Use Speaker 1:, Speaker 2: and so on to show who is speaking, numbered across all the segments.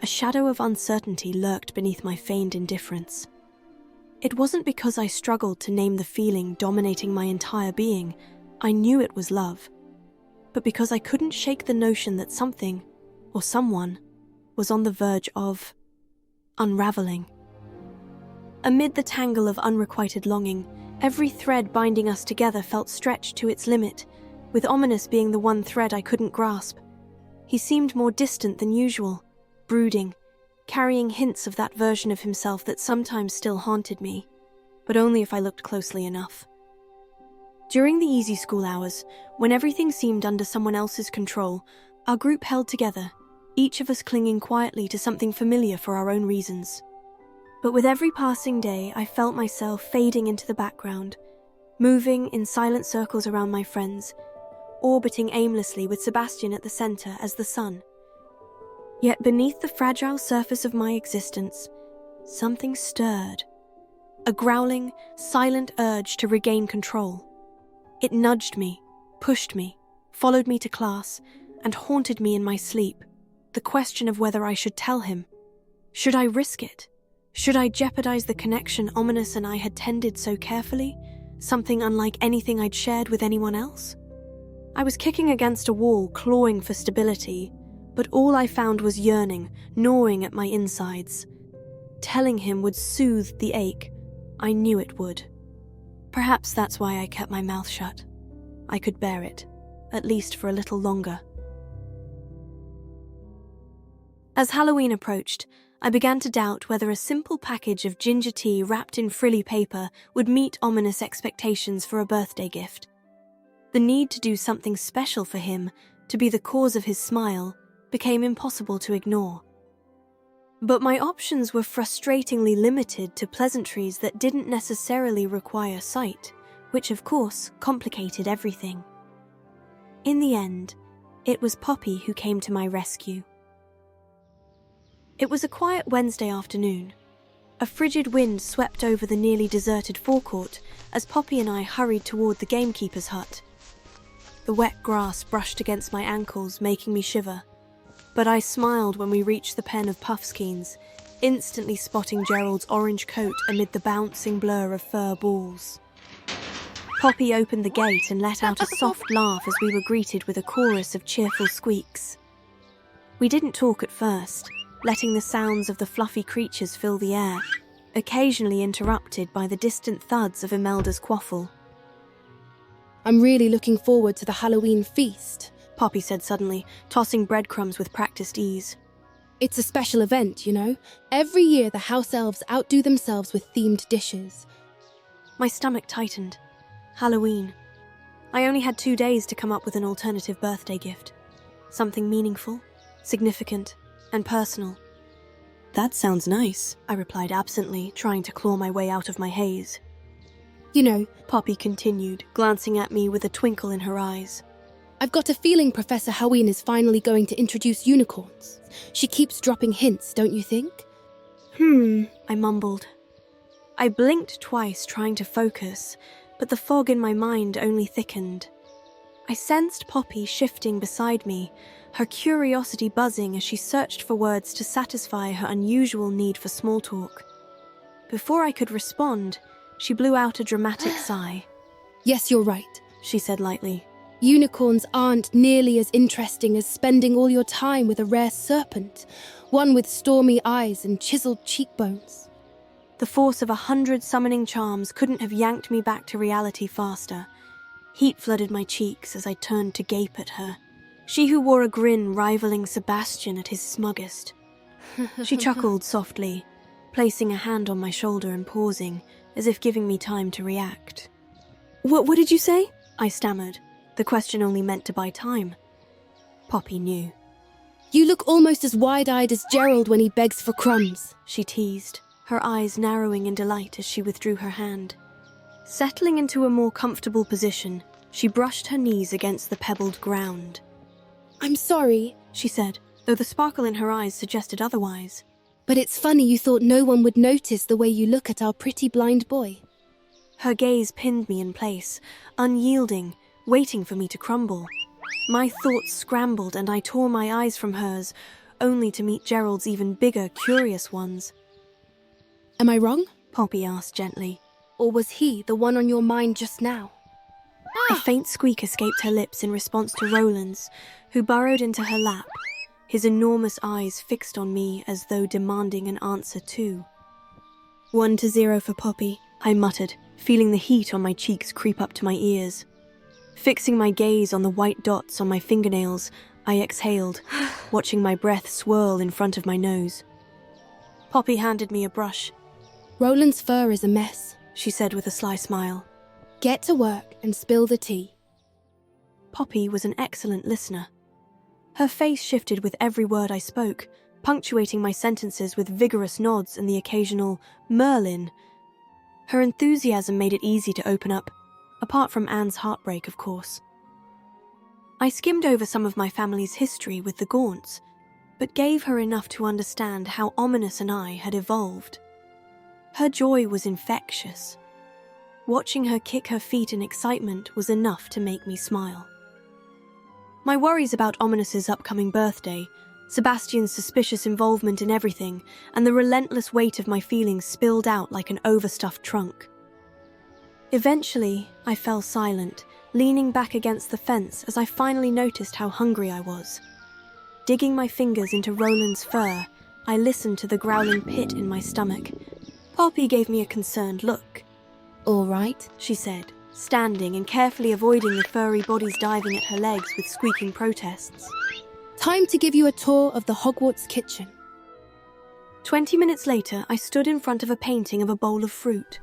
Speaker 1: a shadow of uncertainty lurked beneath my feigned indifference. It wasn't because I struggled to name the feeling dominating my entire being. I knew it was love. But because I couldn't shake the notion that something, or someone, was on the verge of unraveling. Amid the tangle of unrequited longing, every thread binding us together felt stretched to its limit, with ominous being the one thread I couldn't grasp. He seemed more distant than usual, brooding, carrying hints of that version of himself that sometimes still haunted me, but only if I looked closely enough. During the easy school hours, when everything seemed under someone else's control, our group held together, each of us clinging quietly to something familiar for our own reasons. But with every passing day, I felt myself fading into the background, moving in silent circles around my friends, orbiting aimlessly with Sebastian at the center as the sun. Yet beneath the fragile surface of my existence, something stirred. A growling, silent urge to regain control. It nudged me, pushed me, followed me to class, and haunted me in my sleep. The question of whether I should tell him. Should I risk it? Should I jeopardize the connection Ominous and I had tended so carefully? Something unlike anything I'd shared with anyone else? I was kicking against a wall, clawing for stability, but all I found was yearning, gnawing at my insides. Telling him would soothe the ache. I knew it would. Perhaps that's why I kept my mouth shut. I could bear it, at least for a little longer. As Halloween approached, I began to doubt whether a simple package of ginger tea wrapped in frilly paper would meet Ominous expectations for a birthday gift. The need to do something special for him, to be the cause of his smile, became impossible to ignore. But my options were frustratingly limited to pleasantries that didn't necessarily require sight, which of course complicated everything. In the end, it was Poppy who came to my rescue. It was a quiet Wednesday afternoon. A frigid wind swept over the nearly deserted forecourt as Poppy and I hurried toward the gamekeeper's hut. The wet grass brushed against my ankles, making me shiver, but I smiled when we reached the pen of Puffskeins, instantly spotting Gerald's orange coat amid the bouncing blur of fur balls. Poppy opened the gate and let out a soft laugh as we were greeted with a chorus of cheerful squeaks. We didn't talk at first, letting the sounds of the fluffy creatures fill the air, occasionally interrupted by the distant thuds of Imelda's quaffle.
Speaker 2: I'm really looking forward to the Halloween feast,
Speaker 1: Poppy said suddenly, tossing breadcrumbs with practiced ease.
Speaker 2: It's a special event, you know. Every year the house elves outdo themselves with themed dishes.
Speaker 1: My stomach tightened. Halloween. I only had 2 days to come up with an alternative birthday gift. Something meaningful, significant, and personal. That sounds nice, I replied absently, trying to claw my way out of my haze.
Speaker 2: You know,
Speaker 1: Poppy continued, glancing at me with a twinkle in her eyes.
Speaker 2: I've got a feeling Professor Halloween is finally going to introduce unicorns. She keeps dropping hints, don't you think?
Speaker 1: I mumbled. I blinked twice, trying to focus, but the fog in my mind only thickened. I sensed Poppy shifting beside me, her curiosity buzzing as she searched for words to satisfy her unusual need for small talk. Before I could respond, she blew out a dramatic sigh.
Speaker 2: Yes, you're right,
Speaker 1: she said lightly.
Speaker 2: Unicorns aren't nearly as interesting as spending all your time with a rare serpent, one with stormy eyes and chiseled cheekbones.
Speaker 1: The force of 100 summoning charms couldn't have yanked me back to reality faster. Heat flooded my cheeks as I turned to gape at her. She who wore a grin rivaling Sebastian at his smuggest. She chuckled softly, placing a hand on my shoulder and pausing, as if giving me time to react. What did you say? I stammered. The question only meant to buy time. Poppy knew.
Speaker 2: You look almost as wide-eyed as Gerald when he begs for crumbs,
Speaker 1: she teased, her eyes narrowing in delight as she withdrew her hand. Settling into a more comfortable position, she brushed her knees against the pebbled ground.
Speaker 2: I'm sorry,
Speaker 1: she said, though the sparkle in her eyes suggested otherwise.
Speaker 2: But it's funny you thought no one would notice the way you look at our pretty blind boy.
Speaker 1: Her gaze pinned me in place, unyielding, waiting for me to crumble. My thoughts scrambled and I tore my eyes from hers, only to meet Gerald's even bigger, curious ones.
Speaker 2: Am I wrong?
Speaker 1: Poppy asked gently.
Speaker 2: Or was he the one on your mind just now?
Speaker 1: A faint squeak escaped her lips in response to Roland's, who burrowed into her lap, his enormous eyes fixed on me as though demanding an answer too. 1-0 for Poppy, I muttered, feeling the heat on my cheeks creep up to my ears. Fixing my gaze on the white dots on my fingernails, I exhaled, watching my breath swirl in front of my nose. Poppy handed me a brush.
Speaker 2: Roland's fur is a mess,
Speaker 1: she said with a sly smile.
Speaker 2: Get to work and spill the tea.
Speaker 1: Poppy was an excellent listener. Her face shifted with every word I spoke, punctuating my sentences with vigorous nods and the occasional Merlin. Her enthusiasm made it easy to open up, apart from Anne's heartbreak, of course. I skimmed over some of my family's history with the Gaunts, but gave her enough to understand how Ominous and I had evolved. Her joy was infectious. Watching her kick her feet in excitement was enough to make me smile. My worries about Ominous's upcoming birthday, Sebastian's suspicious involvement in everything, and the relentless weight of my feelings spilled out like an overstuffed trunk. Eventually, I fell silent, leaning back against the fence as I finally noticed how hungry I was. Digging my fingers into Roland's fur, I listened to the growling pit in my stomach. Poppy gave me a concerned look.
Speaker 2: All right,
Speaker 1: she said, standing and carefully avoiding the furry bodies diving at her legs with squeaking protests.
Speaker 2: Time to give you a tour of the Hogwarts kitchen.
Speaker 1: 20 minutes later, I stood in front of a painting of a bowl of fruit.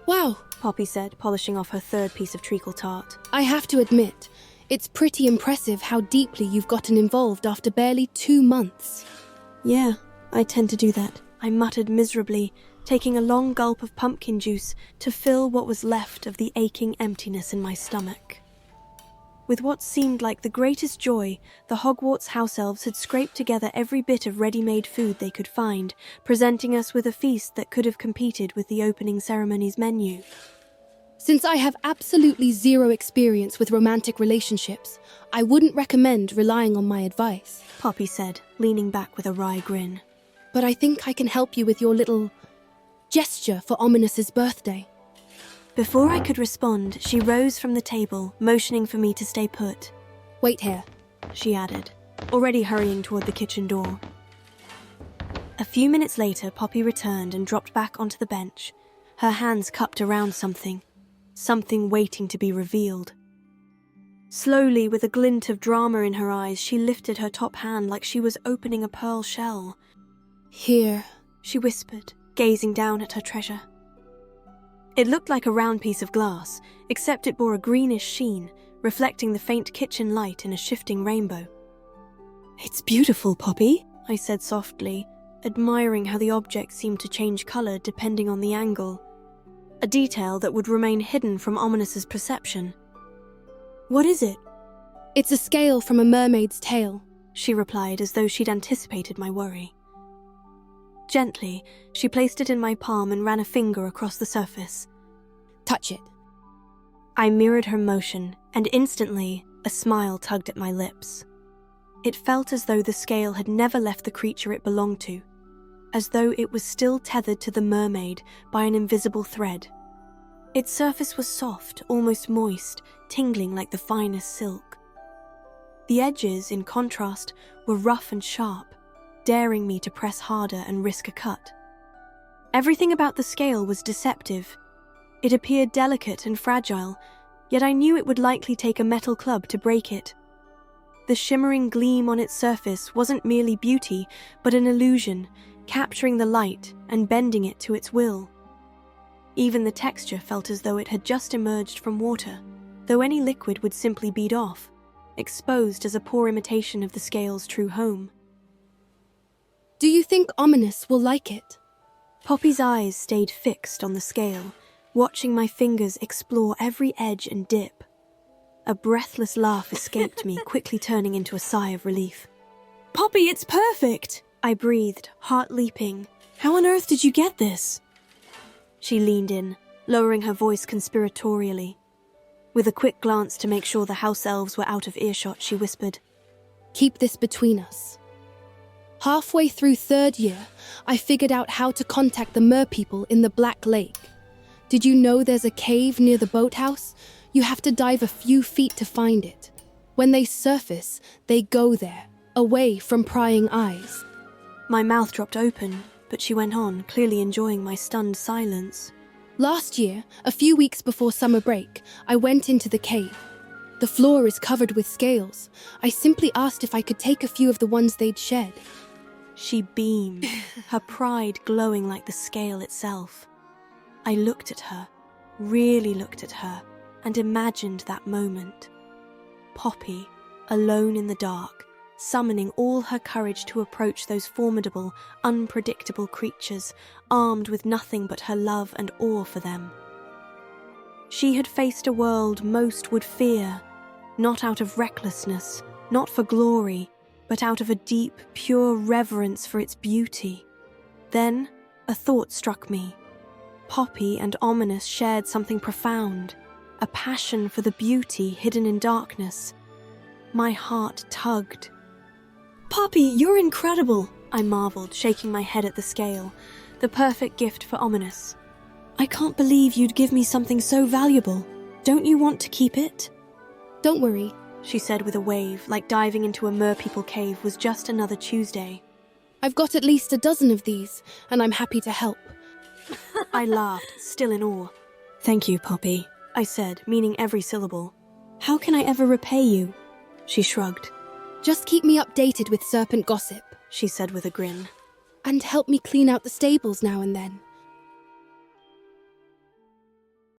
Speaker 2: Wow,
Speaker 1: Poppy said, polishing off her third piece of treacle tart.
Speaker 2: I have to admit, it's pretty impressive how deeply you've gotten involved after barely 2 months.
Speaker 1: Yeah, I tend to do that, I muttered miserably, taking a long gulp of pumpkin juice to fill what was left of the aching emptiness in my stomach. With what seemed like the greatest joy, the Hogwarts house elves had scraped together every bit of ready-made food they could find, presenting us with a feast that could have competed with the opening ceremony's menu.
Speaker 2: Since I have absolutely zero experience with romantic relationships, I wouldn't recommend relying on my advice,
Speaker 1: Poppy said, leaning back with a wry grin.
Speaker 2: But I think I can help you with your little gesture for Ominous's birthday.
Speaker 1: Before I could respond, she rose from the table, motioning for me to stay put.
Speaker 2: Wait here,
Speaker 1: she added, already hurrying toward the kitchen door. A few minutes later, Poppy returned and dropped back onto the bench, her hands cupped around something waiting to be revealed. Slowly, with a glint of drama in her eyes, she lifted her top hand like she was opening a pearl shell.
Speaker 2: Here,
Speaker 1: she whispered, gazing down at her treasure. It looked like a round piece of glass, except it bore a greenish sheen, reflecting the faint kitchen light in a shifting rainbow. It's beautiful, Poppy, I said softly, admiring how the object seemed to change colour depending on the angle, a detail that would remain hidden from Ominous's perception. What is it?
Speaker 2: It's a scale from a mermaid's tail,
Speaker 1: she replied as though she'd anticipated my worry. Gently, she placed it in my palm and ran a finger across the surface.
Speaker 2: Touch it.
Speaker 1: I mirrored her motion, and instantly, a smile tugged at my lips. It felt as though the scale had never left the creature it belonged to, as though it was still tethered to the mermaid by an invisible thread. Its surface was soft, almost moist, tingling like the finest silk. The edges, in contrast, were rough and sharp, daring me to press harder and risk a cut. Everything about the scale was deceptive. It appeared delicate and fragile, yet I knew it would likely take a metal club to break it. The shimmering gleam on its surface wasn't merely beauty, but an illusion, capturing the light and bending it to its will. Even the texture felt as though it had just emerged from water, though any liquid would simply bead off, exposed as a poor imitation of the scale's true home.
Speaker 2: Do you think Ominous will like it?
Speaker 1: Poppy's eyes stayed fixed on the scale, watching my fingers explore every edge and dip. A breathless laugh escaped me, quickly turning into a sigh of relief. Poppy, it's perfect! I breathed, heart leaping. How on earth did you get this? She leaned in, lowering her voice conspiratorially. With a quick glance to make sure the house elves were out of earshot, she whispered,
Speaker 2: Keep this between us. Halfway through 3rd year, I figured out how to contact the merpeople in the Black Lake. Did you know there's a cave near the boathouse? You have to dive a few feet to find it. When they surface, they go there, away from prying eyes.
Speaker 1: My mouth dropped open, but she went on, clearly enjoying my stunned silence.
Speaker 2: Last year, a few weeks before summer break, I went into the cave. The floor is covered with scales. I simply asked if I could take a few of the ones they'd shed.
Speaker 1: She beamed, her pride glowing like the scale itself. I looked at her, really looked at her, and imagined that moment. Poppy, alone in the dark, summoning all her courage to approach those formidable, unpredictable creatures, armed with nothing but her love and awe for them. She had faced a world most would fear, not out of recklessness, not for glory, but out of a deep, pure reverence for its beauty. Then a thought struck me. Poppy and Ominous shared something profound, a passion for the beauty hidden in darkness. My heart tugged. "Poppy, you're incredible," I marveled, shaking my head at the scale, the perfect gift for Ominous. "I can't believe you'd give me something so valuable. Don't you want to keep it?"
Speaker 2: "Don't worry,"
Speaker 1: she said with a wave, like diving into a merpeople cave was just another Tuesday.
Speaker 2: "I've got at least a dozen of these, and I'm happy to help."
Speaker 1: I laughed, still in awe. "Thank you, Poppy," I said, meaning every syllable. "How can I ever repay you?" She shrugged.
Speaker 2: "Just keep me updated with Serpent gossip,"
Speaker 1: she said with a grin.
Speaker 2: "and help me clean out the stables now and then."